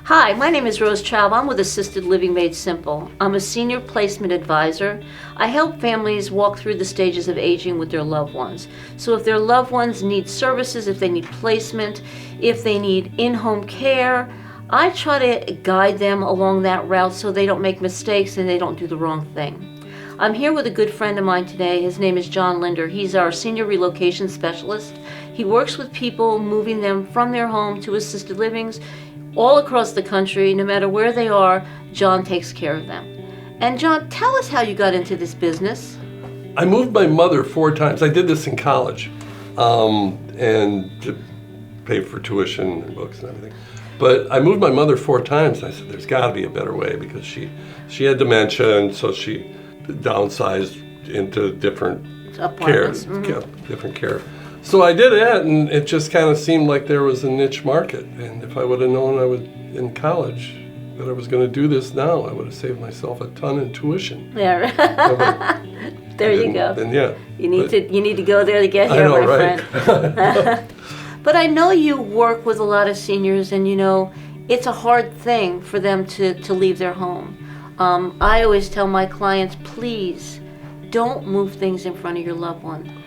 Hi, my name is Rose Traub. I'm with Assisted Living Made Simple. I'm a senior placement advisor. I help families walk through the stages of aging with their loved ones. So if their loved ones need services, if they need placement, if they need in-home care, I try to guide them along that route so they don't make mistakes and they don't do the wrong thing. I'm here with a good friend of mine today. His name is John Linder. He's our senior relocation specialist. He works with people, moving them from their home to assisted livings all across the country. No matter where they are, John takes care of them. And John, tell us how you got into this business. I moved my mother 4 times. I did this in college, and to pay for tuition and books and everything. But I moved my mother 4 times. And I said, there's got to be a better way, because she had dementia, and so she downsized into different care, different care. So I did that, and it just kind of seemed like there was a niche market. And if I would have known I was in college that I was going to do this now, I would have saved myself a ton in tuition. Yeah. There you go. And yeah, you need to go there to get here, I know, my right? friend. But I know you work with a lot of seniors, and it's a hard thing for them to leave their home. I always tell my clients, please don't move things in front of your loved one.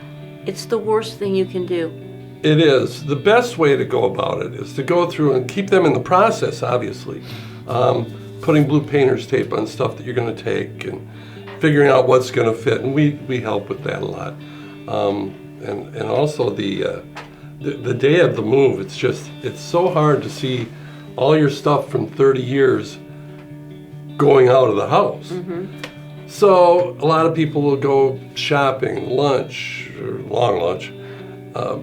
It's the worst thing you can do. It is. The best way to go about it is to go through and keep them in the process, obviously. Putting blue painter's tape on stuff that you're going to take and figuring out what's going to fit. And we help with that a lot. And also the day of the move, it's so hard to see all your stuff from 30 years going out of the house. Mm-hmm. So a lot of people will go shopping, lunch, or long lunch,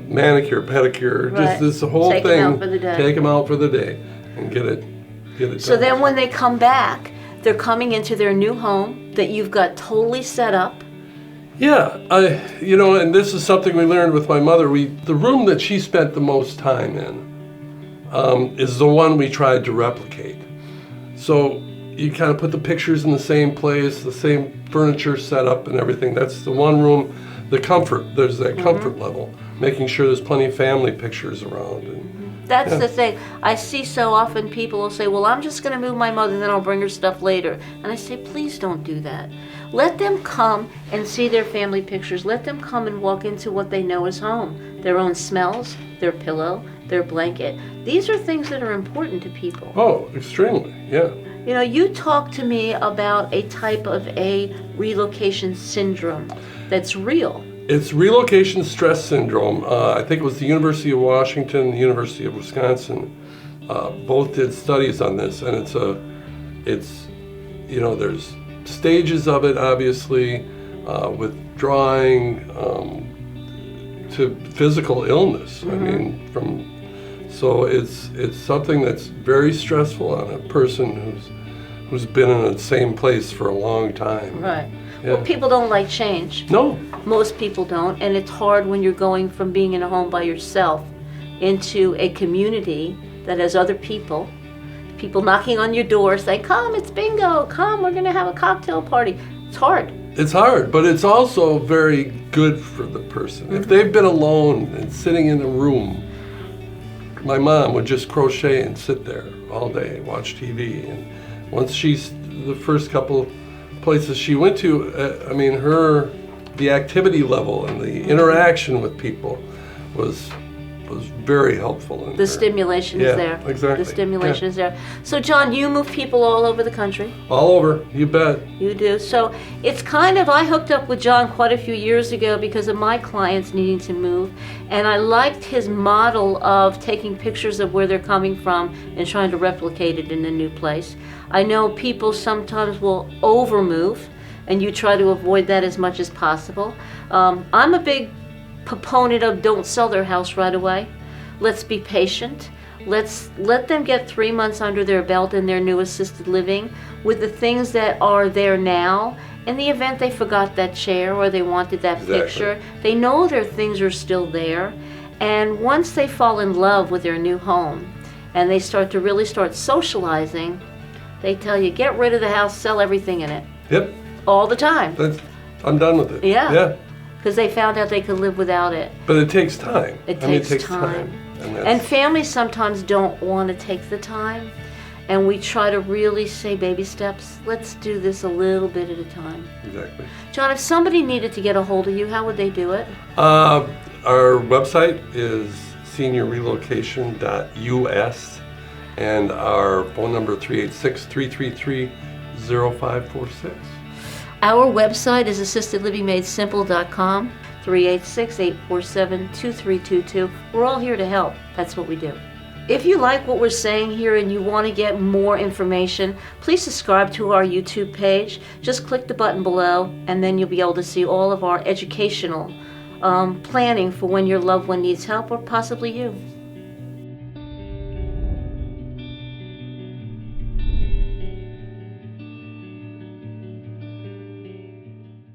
manicure, pedicure, right. Just this whole Take thing. them out for the day. Take them out for the day and get it So done. then when they come back, they're coming into their new home that you've got totally set up. Yeah, and this is something we learned with my mother. The room that she spent the most time in is the one we tried to replicate. So you kind of put the pictures in the same place, the same furniture set up and everything. That's the one room, the comfort, there's that comfort level, making sure there's plenty of family pictures around. And, That's the thing. I see so often people will say, well, I'm just going to move my mother and then I'll bring her stuff later. And I say, please don't do that. Let them come and see their family pictures. Let them come and walk into what they know is home. Their own smells, their pillow, their blanket. These are things that are important to people. Oh, extremely, yeah. You talked to me about a type of a relocation syndrome that's real. It's relocation stress syndrome. I think it was the University of Washington, the University of Wisconsin, both did studies on this, and there's stages of it, obviously, withdrawing to physical illness. Mm-hmm. I mean, so it's something that's very stressful on a person who's been in the same place for a long time. Right. Yeah. Well, people don't like change. No. Most people don't, and it's hard when you're going from being in a home by yourself into a community that has other people knocking on your door saying, come, it's bingo, come, we're going to have a cocktail party. It's hard. It's hard, but it's also very good for the person. Mm-hmm. If they've been alone and sitting in a room, my mom would just crochet and sit there all day, watch TV. And once the first couple places she went to, the activity level and the interaction with people was very helpful. The stimulation is there. Exactly. The stimulation is there. So John, you move people all over the country. All over, you bet. You do. So it's I hooked up with John quite a few years ago because of my clients needing to move. And I liked his model of taking pictures of where they're coming from and trying to replicate it in a new place. I know people sometimes will overmove, and you try to avoid that as much as possible. I'm a big proponent of don't sell their house right away. Let's be patient. Let's let them get 3 months under their belt in their new assisted living with the things that are there now. In the event they forgot that chair or they wanted that picture, they know their things are still there. And once they fall in love with their new home and they start socializing, they tell you, get rid of the house, sell everything in it. Yep. All the time. I'm done with it. Yeah. Yeah. Because they found out they could live without it. But it takes time. It takes time. And And that's, families sometimes don't want to take the time, and we try to really say baby steps. Let's do this a little bit at a time. exactly. John, if somebody needed to get a hold of you, how would they do it? Our website is seniorrelocation.us, and our phone number 386-333-0546. Our website is assistedlivingmadesimple.com, 386-847-2322. We're all here to help. That's what we do. If you like what we're saying here and you want to get more information, please subscribe to our YouTube page. Just click the button below, and then you'll be able to see all of our educational planning for when your loved one needs help, or possibly you.